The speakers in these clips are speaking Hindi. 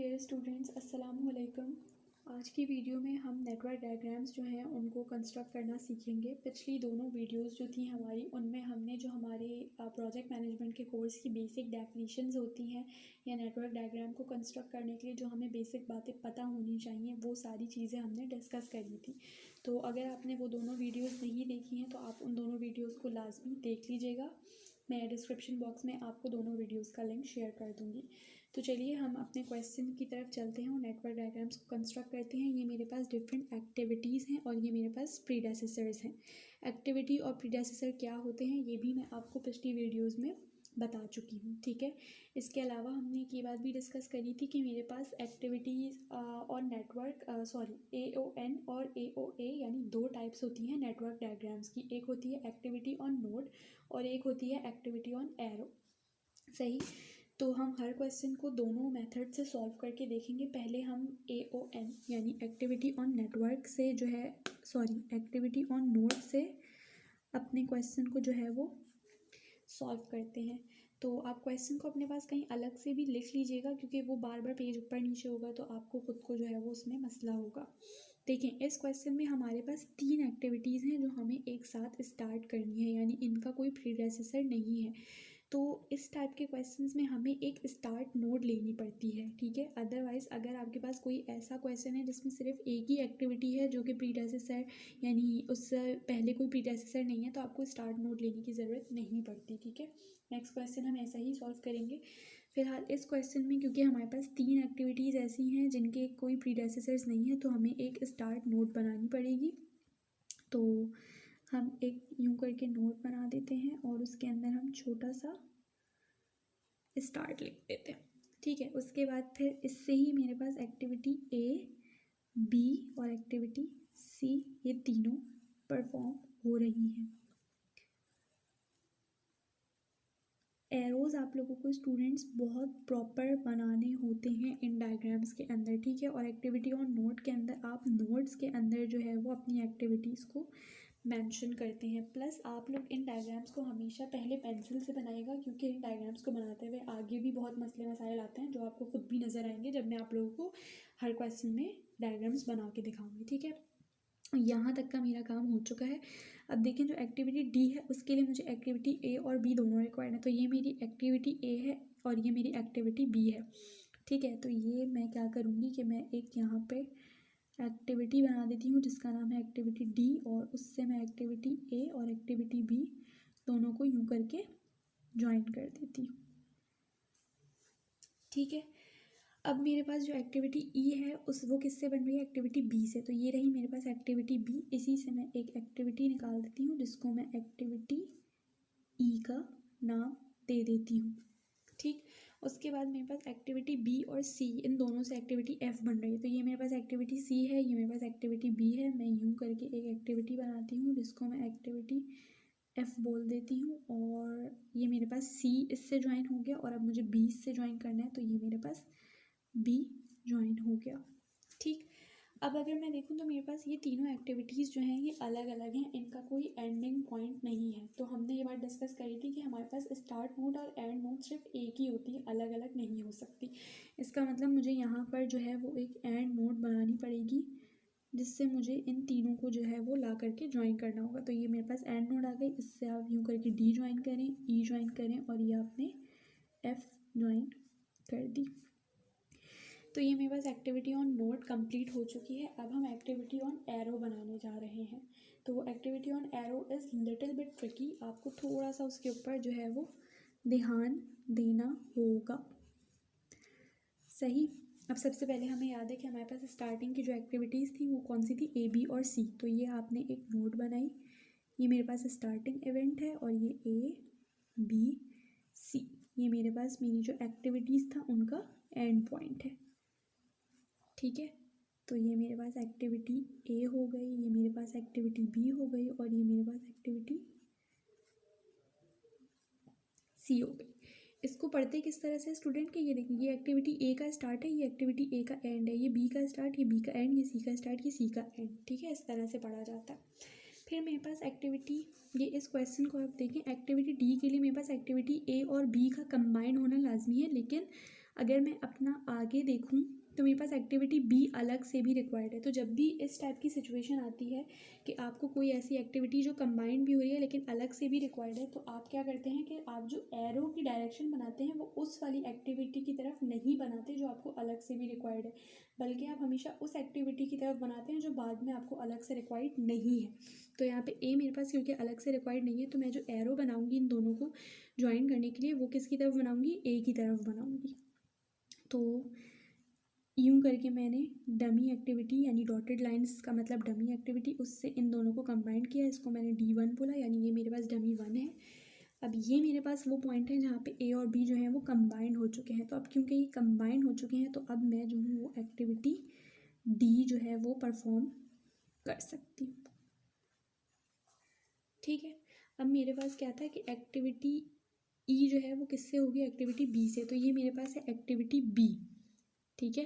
डियर स्टूडेंट्स, अस्सलाम वालेकुम। आज की वीडियो में हम नेटवर्क डायग्राम्स जो हैं उनको कंस्ट्रक्ट करना सीखेंगे। पिछली दोनों वीडियोस जो थी हमारी, उनमें हमने जो हमारे प्रोजेक्ट मैनेजमेंट के कोर्स की बेसिक डेफिनेशंस होती हैं या नेटवर्क डायग्राम को कंस्ट्रक्ट करने के लिए जो हमें बेसिक बातें पता होनी चाहिए, वो सारी चीज़ें हमने डिस्कस करी थी। तो अगर आपने वो दोनों वीडियोज़ नहीं देखी हैं तो आप उन दोनों वीडियोज़ को लाजमी देख लीजिएगा। मैं डिस्क्रिप्शन बॉक्स में आपको दोनों वीडियोज़ का लिंक शेयर कर दूँगी। तो चलिए हम अपने क्वेश्चन की तरफ चलते हैं और नेटवर्क डायग्राम्स को कंस्ट्रक्ट करते हैं। ये मेरे पास डिफरेंट एक्टिविटीज़ हैं और ये मेरे पास प्रीडेसेसर्स हैं। एक्टिविटी और प्रीडेसेसर क्या होते हैं ये भी मैं आपको पिछली वीडियोज़ में बता चुकी हूँ, ठीक है। इसके अलावा हमने एक ये बात भी डिस्कस करी थी कि मेरे पास एक्टिविटीज़ और नेटवर्क AON और AOA यानी दो टाइप्स होती हैं नेटवर्क डायग्राम्स की। एक होती है एक्टिविटी ऑन नोड और एक होती है एक्टिविटी ऑन एरो। सही। तो हम हर क्वेश्चन को दोनों मेथड से सॉल्व करके देखेंगे। पहले हम AON यानी एक्टिविटी ऑन नेटवर्क से जो है एक्टिविटी ऑन नोड से अपने क्वेश्चन को जो है वो सॉल्व करते हैं। तो आप क्वेश्चन को अपने पास कहीं अलग से भी लिख लीजिएगा, क्योंकि वो बार बार पेज ऊपर नीचे होगा तो आपको खुद को जो है वो उसमें मसला होगा। देखें, इस क्वेश्चन में हमारे पास 3 एक्टिविटीज़ हैं जो हमें एक साथ स्टार्ट करनी है, यानी इनका कोई प्रीडेसेसर नहीं है। तो इस टाइप के क्वेश्चंस में हमें एक स्टार्ट नोड लेनी पड़ती है, ठीक है। अदरवाइज़ अगर आपके पास कोई ऐसा क्वेश्चन है जिसमें सिर्फ एक ही एक्टिविटी है जो कि प्रीडेसेसर यानी उससे पहले कोई प्रीडेसेसर नहीं है, तो आपको स्टार्ट नोड लेने की ज़रूरत नहीं पड़ती, ठीक है। नेक्स्ट क्वेश्चन हम ऐसा ही सॉल्व करेंगे। फिलहाल इस क्वेश्चन में क्योंकि हमारे पास 3 एक्टिविटीज़ ऐसी हैं जिनके कोई प्रीडेसेसर्स नहीं है, तो हमें एक स्टार्ट नोड बनानी पड़ेगी। तो हम एक यूं करके नोट बना देते हैं और उसके अंदर हम छोटा सा स्टार्ट लिख देते हैं, ठीक है। उसके बाद फिर इससे ही मेरे पास एक्टिविटी A, B और एक्टिविटी C ये तीनों परफॉर्म हो रही हैं। एरोज़ आप लोगों को स्टूडेंट्स बहुत प्रॉपर बनाने होते हैं इन डायग्राम्स के अंदर, ठीक है। और एक्टिविटी ऑन नोट के अंदर आप नोट्स के अंदर जो है वो अपनी एक्टिविटीज़ को मेंशन करते हैं। प्लस आप लोग इन डायग्राम्स को हमेशा पहले पेंसिल से बनाएगा, क्योंकि इन डायग्राम्स को बनाते हुए आगे भी बहुत मसले मसाइल आते हैं जो आपको खुद भी नज़र आएंगे जब मैं आप लोगों को हर क्वेश्चन में डायग्राम्स बना के दिखाऊंगी, ठीक है। यहाँ तक का मेरा काम हो चुका है। अब देखें, जो एक्टिविटी D है उसके लिए मुझे एक्टिविटी A और B दोनों रिक्वायर्ड है। तो ये मेरी एक्टिविटी A है और ये मेरी एक्टिविटी B है, ठीक है। तो ये मैं क्या करूँगी कि मैं एक यहाँ पे एक्टिविटी बना देती हूँ जिसका नाम है एक्टिविटी D, और उससे मैं एक्टिविटी A और एक्टिविटी B दोनों को यूँ करके ज्वाइन कर देती हूँ, ठीक है। अब मेरे पास जो एक्टिविटी E है वो किससे बन रही है? एक्टिविटी B से। तो ये रही मेरे पास एक्टिविटी B। इसी से मैं एक एक्टिविटी निकाल देती हूँ जिसको मैं एक्टिविटी E का नाम दे देती हूँ, ठीक। उसके बाद मेरे पास एक्टिविटी B और C इन दोनों से एक्टिविटी F बन रही है। तो ये मेरे पास एक्टिविटी C है, ये मेरे पास एक्टिविटी B है। मैं यूँ करके एक एक्टिविटी बनाती हूँ जिसको मैं एक्टिविटी F बोल देती हूँ, और ये मेरे पास C इससे ज्वाइन हो गया और अब मुझे B से ज्वाइन करना है, तो ये मेरे पास B ज्वाइन हो गया, ठीक। अब अगर मैं देखूँ तो मेरे पास ये तीनों एक्टिविटीज़ जो हैं ये अलग अलग हैं, इनका कोई एंडिंग पॉइंट नहीं है। तो हमने ये बात डिस्कस करी थी कि हमारे पास स्टार्ट नोड और एंड नोड सिर्फ एक ही होती है, अलग अलग नहीं हो सकती। इसका मतलब मुझे यहाँ पर जो है वो एक एंड नोड बनानी पड़ेगी जिससे मुझे इन तीनों को जो है वो ला करके ज्वाइन करना होगा। तो ये मेरे पास एंड नोड आ गई, इससे आप यूँ करके D ज्वाइन करें, E ज्वाइन करें और ये आपने F ज्वाइन कर दी। तो ये मेरे पास एक्टिविटी ऑन नोड कंप्लीट हो चुकी है। अब हम एक्टिविटी ऑन एरो बनाने जा रहे हैं। तो activity on arrow is little bit tricky, आपको थोड़ा सा उसके ऊपर जो है वो ध्यान देना होगा, सही। अब सबसे पहले हमें याद है कि हमारे पास स्टार्टिंग की जो एक्टिविटीज़ थी वो कौन सी थी? A, B और C। तो ये आपने एक नोट बनाई, ये मेरे पास स्टार्टिंग इवेंट है और ये A, B, C ये मेरे पास मेरी जो एक्टिविटीज़ था उनका एंड पॉइंट है, ठीक है। तो ये मेरे पास एक्टिविटी A हो गई, ये मेरे पास एक्टिविटी B हो गई और ये मेरे पास एक्टिविटी C हो गई। इसको पढ़ते किस तरह से स्टूडेंट के, ये देखिए, ये एक्टिविटी A का स्टार्ट है, ये एक्टिविटी A का एंड है, ये B का स्टार्ट, ये B का एंड, ये C का स्टार्ट, ये C का एंड, ठीक है। इस तरह से पढ़ा जाता है। फिर मेरे पास एक्टिविटी, ये इस क्वेश्चन को आप देखें, एक्टिविटी D के लिए मेरे पास एक्टिविटी A और B का कंबाइन होना लाजमी है, लेकिन अगर मैं अपना आगे देखूं तो मेरे पास एक्टिविटी बी अलग से भी रिक्वायर्ड है। तो जब भी इस टाइप की सिचुएशन आती है कि आपको कोई ऐसी एक्टिविटी जो कंबाइंड भी हो रही है लेकिन अलग से भी रिक्वायर्ड है, तो आप क्या करते हैं कि आप जो एरो की डायरेक्शन बनाते हैं वो उस वाली एक्टिविटी की तरफ नहीं बनाते जो आपको अलग से भी रिक्वायर्ड है, बल्कि आप हमेशा उस एक्टिविटी की तरफ बनाते हैं जो बाद में आपको अलग से रिक्वायर्ड नहीं है। तो यहाँ पे ए मेरे पास क्योंकि अलग से रिक्वायर्ड नहीं है, तो मैं जो एरो बनाऊँगी इन दोनों को ज्वाइन करने के लिए वो किसकी तरफ बनाऊँगी, ए की तरफ बनाऊँगी। तो यूँ करके मैंने डमी एक्टिविटी यानी डॉटेड लाइंस का मतलब डमी एक्टिविटी, उससे इन दोनों को कंबाइन किया, इसको मैंने D1 बोला, यानी ये मेरे पास डमी 1 है। अब ये मेरे पास वो पॉइंट है जहाँ पे ए और बी जो है वो कंबाइंड हो चुके हैं। तो अब क्योंकि ये कंबाइंड हो चुके हैं तो अब मैं जो हूँ वो एक्टिविटी डी जो है वो परफॉर्म कर सकती हूँ। ठीक है, अब मेरे पास क्या था कि एक्टिविटी ई जो है वो किससे होगी, एक्टिविटी बी से। तो ये मेरे पास है एक्टिविटी बी। ठीक है,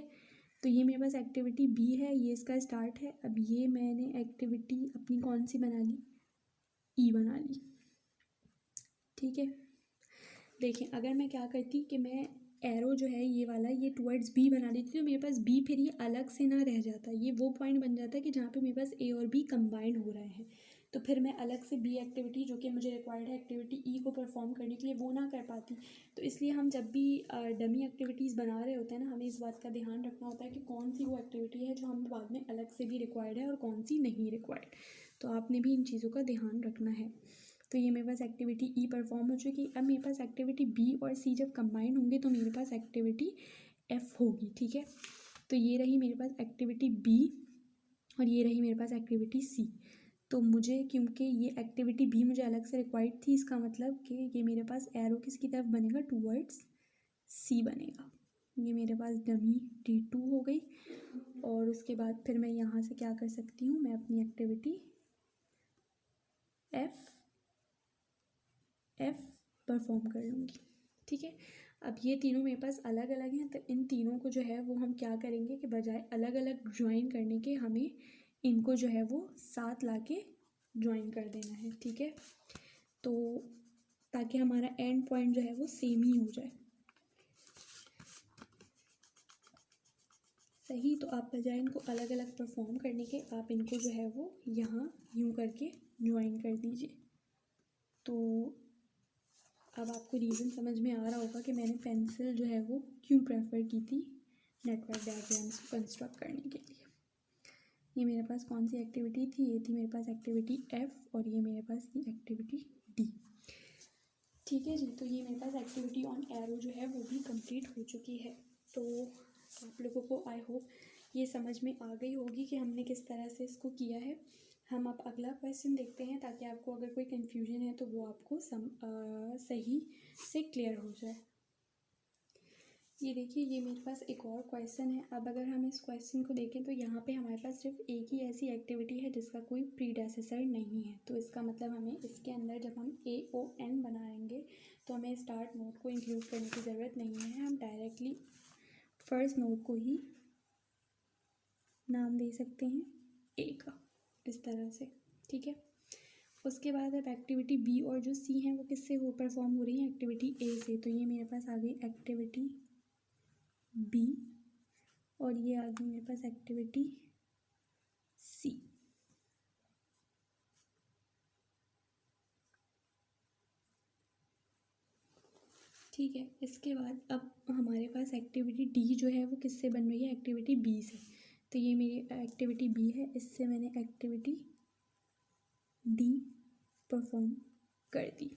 तो ये मेरे पास एक्टिविटी बी है, ये इसका स्टार्ट है। अब ये मैंने एक्टिविटी अपनी कौन सी बना ली, ई बना ली। ठीक है, देखिए अगर मैं क्या करती कि मैं एरो जो है ये वाला ये टुवर्ड्स बी बना देती तो मेरे पास बी फिर ये अलग से ना रह जाता, ये वो पॉइंट बन जाता कि जहाँ पे मेरे पास ए और बी कंबाइंड हो रहे हैं। तो फिर मैं अलग से बी एक्टिविटी जो कि मुझे रिक्वायर्ड है एक्टिविटी ई को परफॉर्म करने के लिए वो ना कर पाती। तो इसलिए हम जब भी डमी एक्टिविटीज़ बना रहे होते हैं ना, हमें इस बात का ध्यान रखना होता है कि कौन सी वो एक्टिविटी है जो हमें बाद में अलग से भी रिक्वायर्ड है और कौन सी नहीं रिक्वायर्ड। तो आपने भी इन चीज़ों का ध्यान रखना है। तो ये मेरे पास एक्टिविटी ई परफॉर्म हो चुकी। अब मेरे पास एक्टिविटी बी और सी जब कंबाइन होंगे तो मेरे पास एक्टिविटी एफ होगी। ठीक है, तो ये रही मेरे पास एक्टिविटी बी और ये रही मेरे पास एक्टिविटी सी। तो मुझे क्योंकि ये एक्टिविटी बी मुझे अलग से रिक्वायर्ड थी, इसका मतलब कि ये मेरे पास एरो किसकी तरफ बनेगा, टूवर्ड्स सी बनेगा। ये मेरे पास डमी D2 हो गई। और उसके बाद फिर मैं यहाँ से क्या कर सकती हूँ, मैं अपनी एक्टिविटी एफ परफॉर्म कर लूँगी। ठीक है, अब ये तीनों मेरे पास अलग अलग हैं, तो इन तीनों को जो है वो हम क्या करेंगे कि बजाय अलग अलग ज्वाइन करने के हमें इनको जो है वो साथ लाके ज्वाइन कर देना है। ठीक है, तो ताकि हमारा एंड पॉइंट जो है वो सेम ही हो जाए। सही, तो आप बजाय इनको अलग अलग परफॉर्म करने के आप इनको जो है वो यहाँ यूँ करके ज्वाइन कर दीजिए। तो अब आपको रीज़न समझ में आ रहा होगा कि मैंने पेंसिल जो है वो क्यों प्रेफर की थी नेटवर्क डायग्राम्स को कंस्ट्रक्ट करने के लिए। ये मेरे पास कौन सी एक्टिविटी थी, ये थी मेरे पास एक्टिविटी एफ और ये मेरे पास थी एक्टिविटी डी। ठीक है जी, तो ये मेरे पास एक्टिविटी ऑन एरो जो है वो भी कंप्लीट हो चुकी है। तो आप लोगों को आई होप ये समझ में आ गई होगी कि हमने किस तरह से इसको किया है। हम अब अगला क्वेश्चन देखते हैं ताकि आपको अगर कोई कन्फ्यूजन है तो वो आपको सही से क्लियर हो जाए। ये देखिए, ये मेरे पास एक और क्वेश्चन है। अब अगर हम इस क्वेश्चन को देखें तो यहाँ पे हमारे पास सिर्फ एक ही ऐसी एक्टिविटी है जिसका कोई प्रीडेसेसर नहीं है। तो इसका मतलब हमें इसके अंदर जब हम AON बनाएंगे तो हमें स्टार्ट नोड को इंक्लूड करने की ज़रूरत नहीं है, हम डायरेक्टली फर्स्ट नोड को ही नाम दे सकते हैं ए का, इस तरह से। ठीक है, उसके बाद अब एक्टिविटी बी और जो सी हैं वो किससे हो परफॉर्म हो रही हैं, एक्टिविटी ए से। तो ये मेरे पास आ गई एक्टिविटी बी और ये आ गई मेरे पास एक्टिविटी सी। ठीक है, इसके बाद अब हमारे पास एक्टिविटी डी जो है वो किससे बन रही है, एक्टिविटी बी से। तो ये मेरी एक्टिविटी बी है, इससे मैंने एक्टिविटी डी परफॉर्म कर दी।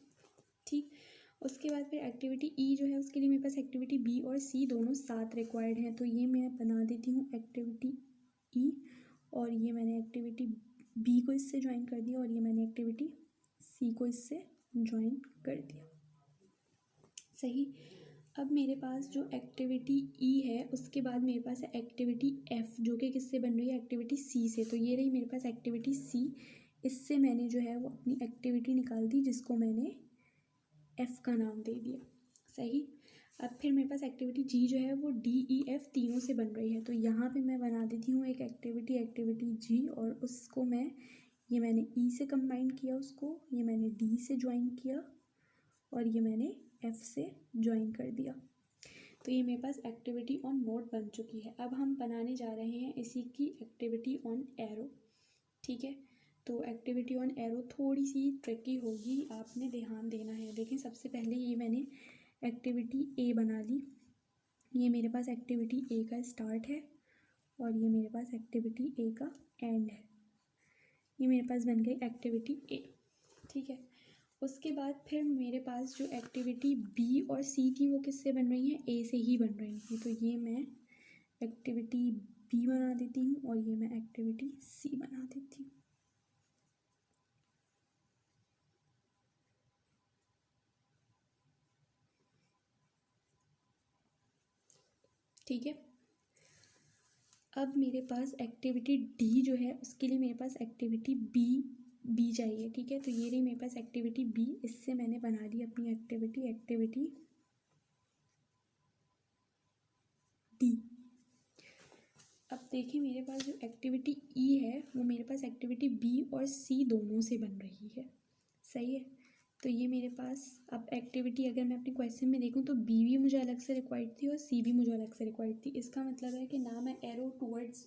ठीक, उसके बाद फिर एक्टिविटी ई जो है उसके लिए मेरे पास एक्टिविटी बी और सी दोनों साथ रिक्वायर्ड हैं। तो ये मैं बना देती हूँ एक्टिविटी ई और ये मैंने एक्टिविटी बी को इससे ज्वाइन कर दिया और ये मैंने एक्टिविटी सी को इससे ज्वाइन कर दिया। सही, अब मेरे पास जो एक्टिविटी ई है उसके बाद मेरे पास है एक्टिविटी एफ जो कि किससे बन रही है, एक्टिविटी सी से। तो ये रही मेरे पास एक्टिविटी सी, इससे मैंने जो है वो अपनी एक्टिविटी निकाल दी जिसको मैंने एफ़ का नाम दे दिया। सही, अब फिर मेरे पास एक्टिविटी जी जो है वो DEF तीनों से बन रही है। तो यहाँ पे मैं बना देती हूँ एक एक्टिविटी जी और उसको मैंने ई से कंबाइन किया, उसको ये मैंने डी से ज्वाइन किया और ये मैंने एफ़ से ज्वाइन कर दिया। तो ये मेरे पास एक्टिविटी ऑन नोड बन चुकी है। अब हम बनाने जा रहे हैं इसी की एक्टिविटी ऑन एरो। ठीक है, तो एक्टिविटी ऑन एरो थोड़ी सी ट्रिकी होगी, आपने ध्यान देना है। देखें, सबसे पहले ये मैंने एक्टिविटी ए बना ली। ये मेरे पास एक्टिविटी ए का स्टार्ट है और ये मेरे पास एक्टिविटी ए का एंड है। ये मेरे पास बन गई एक्टिविटी ए। ठीक है, उसके बाद फिर मेरे पास जो एक्टिविटी बी और सी थी वो किससे बन रही हैं? ए से ही बन रही थी। तो ये मैं एक्टिविटी बी बना देती हूँ और ये मैं एक्टिविटी सी बना देती हूँ। ठीक है, अब मेरे पास एक्टिविटी डी जो है उसके लिए मेरे पास एक्टिविटी बी चाहिए। ठीक है, तो ये रही मेरे पास एक्टिविटी बी। इससे मैंने बना ली अपनी एक्टिविटी डी। अब देखिए, मेरे पास जो एक्टिविटी ई है वो मेरे पास एक्टिविटी बी और सी दोनों से बन रही है। सही है, तो ये मेरे पास अब एक्टिविटी अगर मैं अपने क्वेश्चन में देखूँ तो बी भी मुझे अलग से रिक्वायर्ड थी और सी भी मुझे अलग से रिक्वायर्ड थी। इसका मतलब है कि ना मैं एरो टूवर्ड्स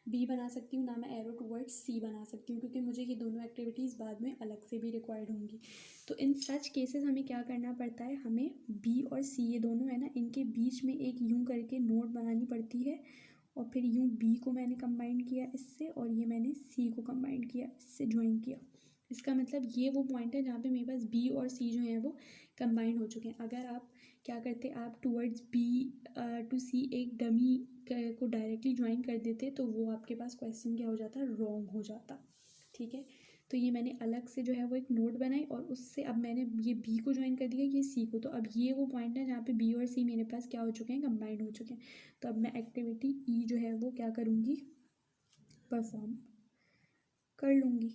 बी बना सकती हूँ, ना मैं एरो टूवर्ड्स सी बना सकती हूँ, क्योंकि मुझे ये दोनों एक्टिविटीज़ बाद में अलग से भी रिक्वायर्ड होंगी। तो इन सच केसेस हमें क्या करना पड़ता है, हमें बी और सी ये दोनों है ना, इनके बीच में एक यूँ करके नोड बनानी पड़ती है और फिर यूँ बी को मैंने कंबाइन किया इससे और ये मैंने सी को कंबाइन किया इससे, ज्वाइन किया। इसका मतलब ये वो पॉइंट है जहाँ पे मेरे पास बी और सी जो है वो कंबाइन हो चुके हैं। अगर आप क्या करते, आप टूवर्ड्स बी टू सी एक डमी को डायरेक्टली ज्वाइन कर देते तो वो आपके पास क्वेश्चन क्या हो जाता, रॉन्ग हो जाता। ठीक है, तो ये मैंने अलग से जो है वो एक नोट बनाई और उससे अब मैंने ये बी को ज्वाइन कर दिया, ये सी को। तो अब ये वो पॉइंट है जहाँ पे बी और सी मेरे पास क्या हो चुके हैं, कंबाइंड हो चुके हैं। तो अब मैं एक्टिविटी ई जो है वो क्या करूँगी, परफॉर्म कर लूँगी।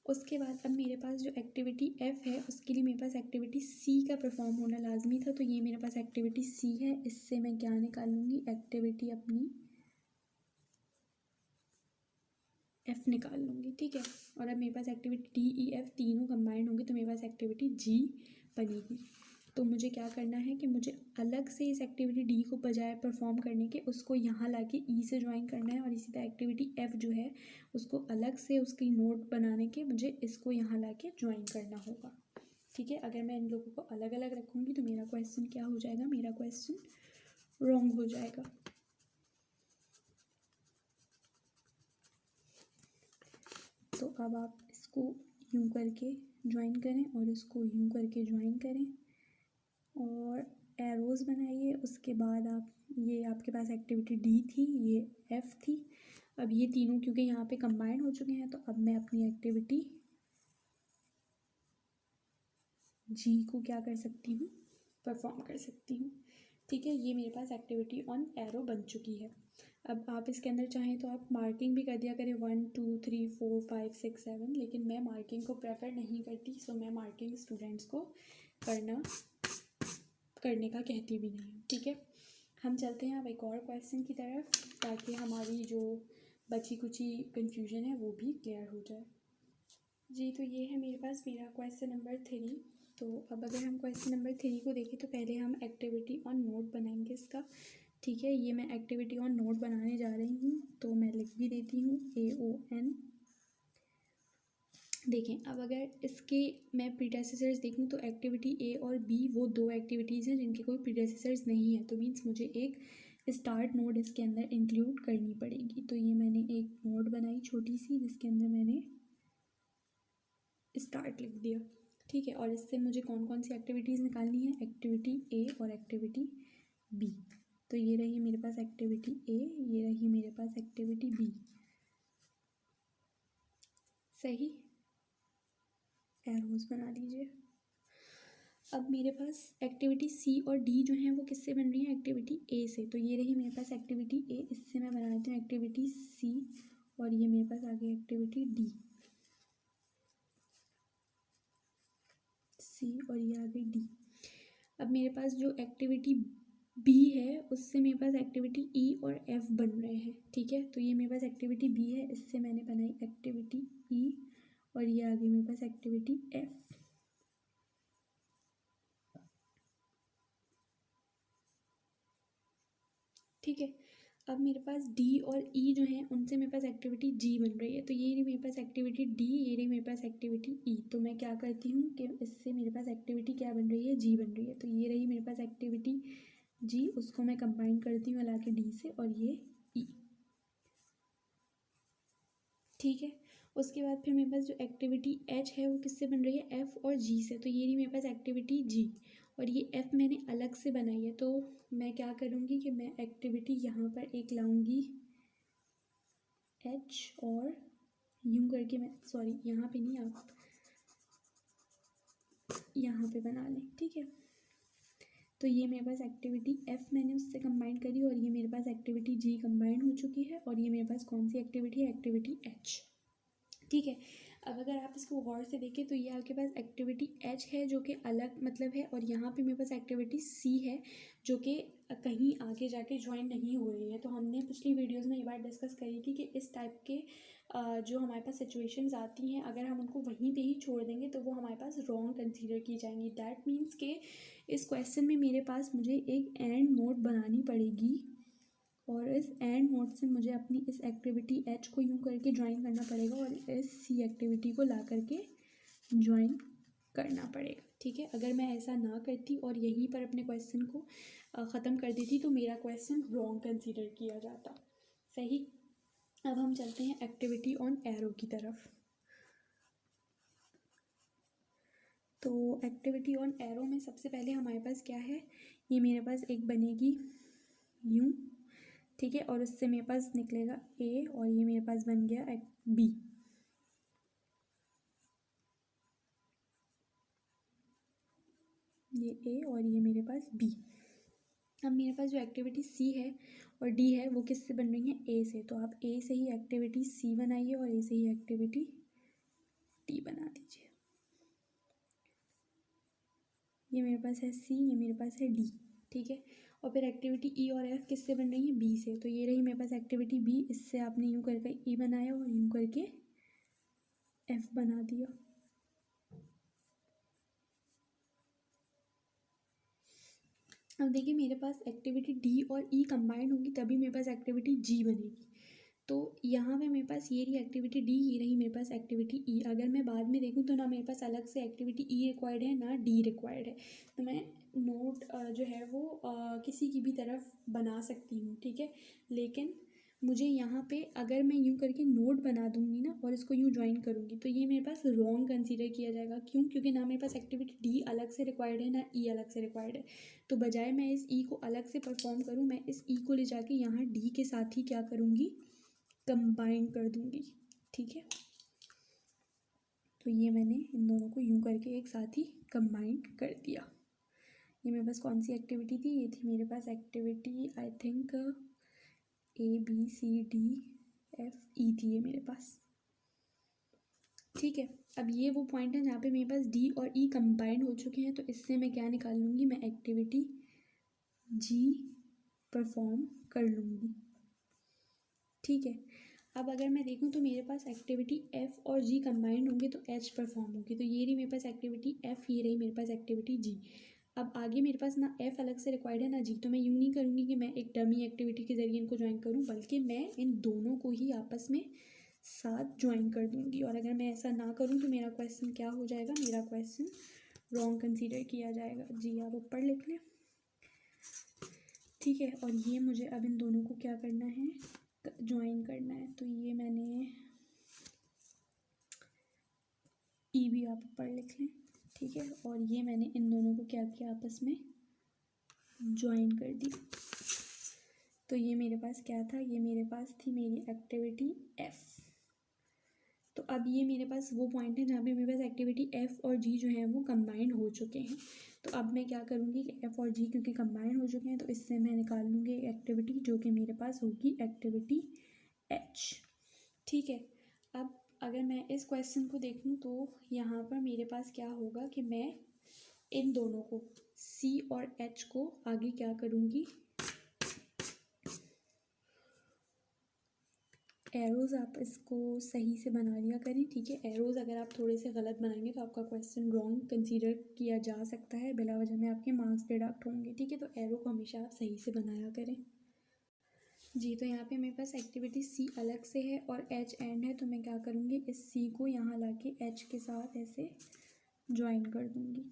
उसके बाद अब मेरे पास जो एक्टिविटी एफ़ है उसके लिए मेरे पास एक्टिविटी सी का परफॉर्म होना लाजमी था। तो ये मेरे पास एक्टिविटी सी है, इससे मैं क्या निकाल लूँगी, एक्टिविटी अपनी एफ़ निकाल लूँगी। ठीक है, और अब मेरे पास एक्टिविटी डी ई एफ़ तीनों कंबाइंड होंगी तो मेरे पास एक्टिविटी जी बनेगी। तो मुझे क्या करना है कि मुझे अलग से इस एक्टिविटी डी को बजाय परफॉर्म करने के उसको यहाँ लाके ई से ज्वाइन करना है और इसी तरह एक्टिविटी एफ़ जो है उसको अलग से उसकी नोट बनाने के मुझे इसको यहाँ लाके ज्वाइन करना होगा। ठीक है, अगर मैं इन लोगों को अलग अलग रखूँगी तो मेरा क्वेश्चन क्या हो जाएगा, मेरा क्वेश्चन रॉन्ग हो जाएगा। तो अब आप इसको यूँ करके ज्वाइन करें और इसको यूँ करके ज्वाइन करें और एरोज़ बनाइए। उसके बाद आप, ये आपके पास एक्टिविटी डी थी, ये एफ़ थी। अब ये तीनों क्योंकि यहाँ पे कंबाइन हो चुके हैं तो अब मैं अपनी एक्टिविटी जी को क्या कर सकती हूँ, परफॉर्म कर सकती हूँ। ठीक है, ये मेरे पास एक्टिविटी ऑन एरो बन चुकी है। अब आप इसके अंदर चाहें तो आप मार्किंग भी कर दिया करें 1 2 3 4 5 6 7, लेकिन मैं मार्किंग को प्रेफर नहीं करती, सो मैं मार्किंग स्टूडेंट्स को करने का कहती भी नहीं हूँ। ठीक है, हम चलते हैं अब एक और क्वेश्चन की तरफ ताकि हमारी जो बची कुची कन्फ्यूजन है वो भी क्लियर हो जाए। जी, तो ये है मेरे पास मेरा क्वेश्चन नंबर 3। तो अब अगर हम क्वेश्चन नंबर 3 को देखें तो पहले हम एक्टिविटी ऑन नोट बनाएंगे इसका। ठीक है, ये मैं एक्टिविटी ऑन नोट बनाने जा रही हूँ तो मैं लिख भी देती हूँ AON। देखें, अब अगर इसके मैं प्रीडेसेसर्स देखूँ तो एक्टिविटी ए और बी वो दो एक्टिविटीज़ हैं जिनके कोई प्रीडेसेसर्स नहीं है, तो मीन्स मुझे एक स्टार्ट नोड इसके अंदर इंक्लूड करनी पड़ेगी। तो ये मैंने एक नोड बनाई छोटी सी जिसके अंदर मैंने स्टार्ट लिख दिया। ठीक है, और इससे मुझे कौन कौन सी एक्टिविटीज़ निकालनी है, एक्टिविटी ए और एक्टिविटी बी। तो ये रही मेरे पास एक्टिविटी ए, ये रही मेरे पास एक्टिविटी बी। सही, एरोज बना लीजिए। अब मेरे पास एक्टिविटी सी और डी जो हैं वो किससे बन रही है, एक्टिविटी ए से। तो ये रही मेरे पास एक्टिविटी ए, इससे मैं बना लेती हूँ एक्टिविटी सी और ये मेरे पास आ गई एक्टिविटी डी, सी और ये आ गई डी। अब मेरे पास जो एक्टिविटी बी है उससे मेरे पास एक्टिविटी ई और एफ बन रहे हैं। ठीक है, तो ये मेरे पास एक्टिविटी बी है, इससे मैंने बनाई एक्टिविटी ई और ये आ गई मेरे पास एक्टिविटी एफ। ठीक है। अब मेरे पास डी और ई जो है उनसे मेरे पास एक्टिविटी जी बन रही है, तो ये रही मेरे पास एक्टिविटी डी, ये रही मेरे पास एक्टिविटी ई। तो मैं क्या करती हूँ कि इससे मेरे पास एक्टिविटी क्या बन रही है, जी बन रही है। तो ये रही मेरे पास एक्टिविटी जी, उसको मैं कंबाइन करती हूँ अला के डी से, और ये ई। ठीक है। उसके बाद फिर मेरे पास जो एक्टिविटी एच है वो किससे बन रही है, एफ और जी से। तो ये रही मेरे पास एक्टिविटी जी, और ये एफ मैंने अलग से बनाई है। तो मैं क्या करूँगी कि मैं एक्टिविटी यहाँ पर एक लाऊंगी एच, और यूँ करके मैं, सॉरी यहाँ पे नहीं, आप यहाँ पे बना लें। ठीक है। तो ये मेरे पास एक्टिविटी एफ मैंने उससे कंबाइन करी, और ये मेरे पास एक्टिविटी जी कंबाइन हो चुकी है, और ये मेरे पास कौन सी एक्टिविटी है, एक्टिविटी एच। ठीक है। अब अगर आप इसको गौर से देखें तो ये आपके पास एक्टिविटी एच है जो कि अलग मतलब है, और यहाँ पे मेरे पास एक्टिविटी सी है जो कि कहीं आगे जाके ज्वाइन नहीं हो रही है। तो हमने पिछली वीडियोस में ये बात डिस्कस करी थी कि इस टाइप के जो हमारे पास सिचुएशंस आती हैं, अगर हम उनको वहीं पे ही छोड़ देंगे तो वो हमारे पास रॉन्ग कंसीडर की जाएंगी। दैट मीन्स के इस क्वेश्चन में मेरे पास मुझे एक एंड नोट बनानी पड़ेगी, और इस एंड नोट से मुझे अपनी इस एक्टिविटी एच को यूँ करके ज्वाइन करना पड़ेगा, और इस सी एक्टिविटी को ला करके ज्वाइन करना पड़ेगा। ठीक है। अगर मैं ऐसा ना करती और यहीं पर अपने क्वेश्चन को ख़त्म कर देती तो मेरा क्वेश्चन रॉन्ग कंसीडर किया जाता। सही। अब हम चलते हैं एक्टिविटी ऑन एरो की तरफ। तो एक्टिविटी ऑन एरो में सबसे पहले हमारे पास क्या है, ये मेरे पास एक बनेगी यूँ, ठीक है, और उससे मेरे पास निकलेगा ए, और ये मेरे पास बन गया बी। ये ए और ये मेरे पास बी। अब मेरे पास जो एक्टिविटी सी है और डी है वो किससे बन रही है, ए से। तो आप ए से ही एक्टिविटी सी बनाइए और ए से ही एक्टिविटी डी बना दीजिए। ये मेरे पास है सी, ये मेरे पास है डी। ठीक है। और फिर एक्टिविटी ई और एफ किससे बन रही है, बी से। तो ये रही मेरे पास एक्टिविटी बी, इससे आपने यूँ करके ई बनाया और यूँ करके एफ बना दिया। अब देखिए मेरे पास एक्टिविटी डी और ई कंबाइंड होगी तभी मेरे पास एक्टिविटी जी बनेगी। तो यहाँ पे मेरे पास ये रही एक्टिविटी डी, ये रही मेरे पास एक्टिविटी ई। अगर मैं बाद में देखूँ तो ना मेरे पास अलग से एक्टिविटी ई रिक्वायर्ड है ना डी रिक्वायर्ड है, तो मैं नोट जो है वो किसी की भी तरफ बना सकती हूँ। ठीक है। लेकिन मुझे यहाँ पे अगर मैं यूँ करके नोट बना दूँगी ना और इसको यूँ ज्वाइन करूँगी तो ये मेरे पास रॉन्ग कंसीडर किया जाएगा। क्यों? क्योंकि ना मेरे पास एक्टिविटी डी अलग से रिक्वायर्ड है ना ई अलग से रिक्वायर्ड है। तो बजाय मैं इस ई को अलग से परफॉर्म करूँ, मैं इस ई को ले जाके यहाँ डी के साथ ही क्या करूँगी, कंबाइन कर दूँगी। ठीक है। तो ये मैंने इन दोनों को यूँ करके एक साथ ही कंबाइन कर दिया। ये मेरे पास कौन सी एक्टिविटी थी, ये थी मेरे पास activity I think A B C D F E थी ये मेरे पास। ठीक है। अब ये वो पॉइंट है जहाँ पे मेरे पास डी और ई कंबाइन हो चुके हैं, तो इससे मैं क्या निकाल लूँगी, मैं एक्टिविटी जी परफॉर्म कर लूँगी। ठीक है। अब अगर मैं देखूँ तो मेरे पास एक्टिविटी एफ और जी कंबाइंड होंगे तो एच परफॉर्म होगी। तो ये रही मेरे पास एक्टिविटी एफ, ये रही मेरे पास एक्टिविटी जी। अब आगे मेरे पास ना एफ अलग से रिक्वायर्ड है ना जी, तो मैं यूँ नहीं करूँगी कि मैं एक डमी एक्टिविटी के ज़रिए इनको ज्वाइन करूँ, बल्कि मैं इन दोनों को ही आपस में साथ ज्वाइन कर दूँगी। और अगर मैं ऐसा ना करूँ तो मेरा क्वेश्चन क्या हो जाएगा, मेरा क्वेश्चन रॉन्ग कंसीडर किया जाएगा। जी आप ऊपर लिख लें। ठीक है। और ये मुझे अब इन दोनों को क्या करना है, ज्वाइन करना है। तो ये मैंने ई भी आप ऊपर लिख लें। ठीक है। और ये मैंने इन दोनों को क्या किया, आपस में ज्वाइन कर दिया। तो ये मेरे पास क्या था, ये मेरे पास थी मेरी एक्टिविटी एफ। तो अब ये मेरे पास वो पॉइंट है जहाँ पे मेरे पास एक्टिविटी एफ और जी जो है वो कंबाइन हो चुके हैं। तो अब मैं क्या करूँगी कि एफ और जी क्योंकि कंबाइन हो चुके हैं तो इससे मैं निकाल लूँगी एक्टिविटी जो कि मेरे पास होगी एक्टिविटी एच। ठीक है। अब अगर मैं इस क्वेश्चन को देखूँ तो यहाँ पर मेरे पास क्या होगा कि मैं इन दोनों को सी और एच को आगे क्या करूँगी, एरोज़ आप इसको सही से बना लिया करें। ठीक है। एरोज़ अगर आप थोड़े से गलत बनाएंगे तो आपका क्वेश्चन रॉन्ग कंसीडर किया जा सकता है, बिला वजह में आपके मार्क्स डिडक्ट होंगे। ठीक है। तो एरो को हमेशा आप सही से बनाया करें। जी, तो यहाँ पे मेरे पास एक्टिविटी सी अलग से है और एच एंड है, तो मैं क्या करूँगी, इस सी को यहाँ लाके एच के साथ ऐसे ज्वाइन कर दूँगी।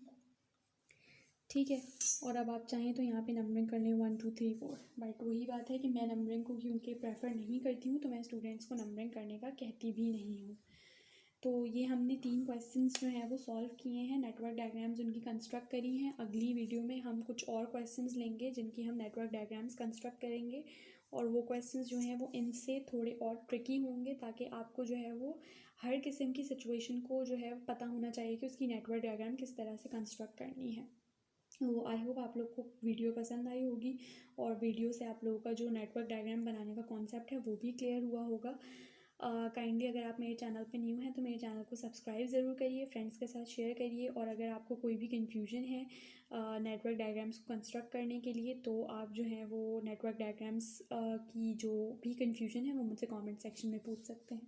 ठीक है, और अब आप चाहें तो यहाँ पे नंबरिंग कर लें 1 2 3 4, बट वही बात है कि मैं नंबरिंग को क्योंकि प्रेफर नहीं करती हूँ, तो मैं स्टूडेंट्स को नंबरिंग करने का कहती भी नहीं हूँ। तो ये हमने 3 क्वेश्चंस जो हैं वो सॉल्व किए हैं, नेटवर्क डायग्राम्स उनकी कंस्ट्रक्ट करी हैं। अगली वीडियो में हम कुछ और क्वेश्चंस लेंगे जिनकी हम नेटवर्क डायग्राम्स कंस्ट्रक्ट करेंगे, और वो क्वेश्चंस जो हैं वो इनसे थोड़े और ट्रिकी होंगे, ताकि आपको जो है वो हर किस्म की सिचुएशन को जो है पता होना चाहिए कि उसकी नेटवर्क डायग्राम किस तरह से कंस्ट्रक्ट करनी है। तो आई होप आप लोग को वीडियो पसंद आई होगी, और वीडियो से आप लोगों का जो नेटवर्क डायग्राम बनाने का कॉन्सेप्ट है वो भी क्लियर हुआ होगा। काइंडली अगर आप मेरे चैनल पे न्यू हैं तो मेरे चैनल को सब्सक्राइब ज़रूर करिए, फ्रेंड्स के साथ शेयर करिए, और अगर आपको कोई भी कन्फ्यूजन है नेटवर्क डायग्राम्स को कंस्ट्रक्ट करने के लिए, तो आप जो है वो नेटवर्क डायग्राम्स की जो भी कन्फ्यूजन है वो मुझसे कमेंट सेक्शन में पूछ सकते हैं।